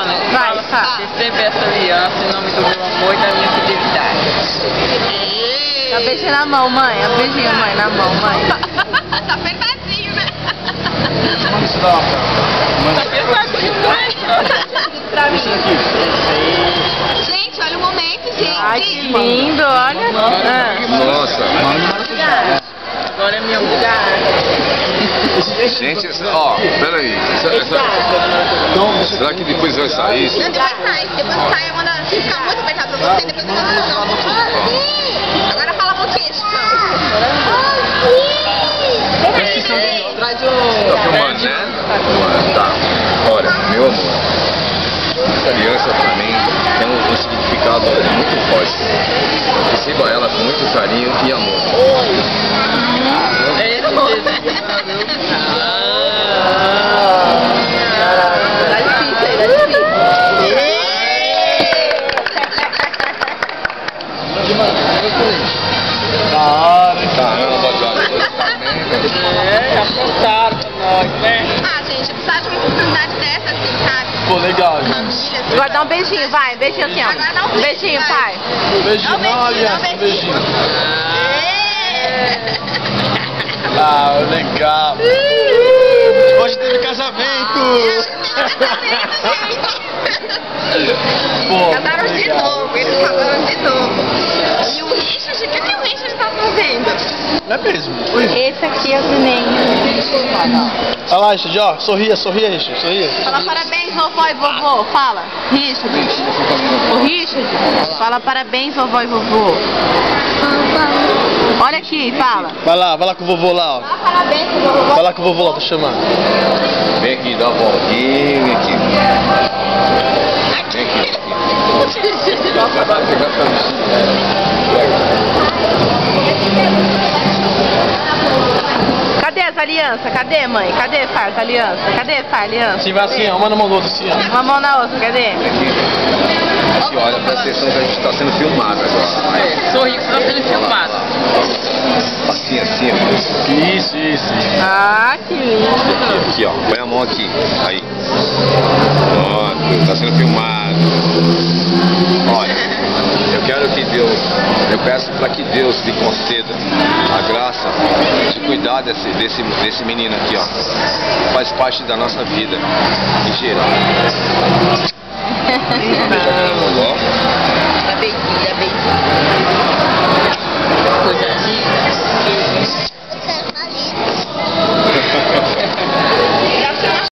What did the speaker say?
Jonas, vai, fala. Receber essa aliança em nome do meu amor e da minha fidelidade. Dá beijinho na mão, mãe. Dá beijinho, mãe, na mão, mãe. Tá apertadinho, né? Tá apertadinho, mãe. Gente, olha o momento, gente. Ai, que lindo, olha. Nossa. Agora é minha mulher. Gente, ó, peraí. Será que depois vai sair isso? Não, depois sai. Depois sai, eu mando ficar muito apertado pra você. Depois eu mando não. Agora fala pro queixo. Tá filmando, né? Tá. Olha, meu amor. Essa aliança pra mim tem um significado muito forte. Receba ela com muito carinho e amor. É isso mesmo. Tá difícil aí, tá difícil. Caramba, Jorge. Apontaram pra nós, né? Ah, gente, eu precisava de uma oportunidade dessa, assim, sabe? Pô, legal, gente. Família, assim. Agora dá um beijinho, vai. Beijinho assim, ó. Agora dá um Beijinho, vai. pai. Beijinho, Dá um não, beijinho, aliança, dá um beijinho. Ah, legal. Hoje teve casamento. Pô, Casaram de legal. novo, eles casaram de novo. E o Richard, o que o Richard tá fazendo? Não é mesmo? Esse aqui é o neném. Olha lá, Richard, ó. Sorria, Richard, sorria. Fala parabéns, vovó e vovô. Fala. Richard. O Richard. Fala parabéns, vovó e vovô. Olha aqui, fala. Vai lá com o vovô lá, ó. Parabéns, vovô. Vai lá com o vovô lá, tô chamando. Vem aqui, dá uma voltinha, vem aqui. Vem aqui. Cadê as alianças? Cadê, mãe? Cadê, Far, as alianças? Cadê, Far, aliança? Assim, vai assim, ó. Uma na mão do outro, assim, ó. Uma mão na outra, cadê? Aqui, olha, presta atenção que a gente tá sendo filmado agora. Sorri que você tá sendo filmado. Assim, ó. Isso. Ah, que lindo. Aqui, ó. Põe a mão aqui. Aí. Pronto, tá sendo filmado. Olha, eu peço para que Deus lhe conceda a graça de cuidar desse menino aqui, ó. Faz parte da nossa vida em geral. Dá beijinho, dá beijinho. Coisa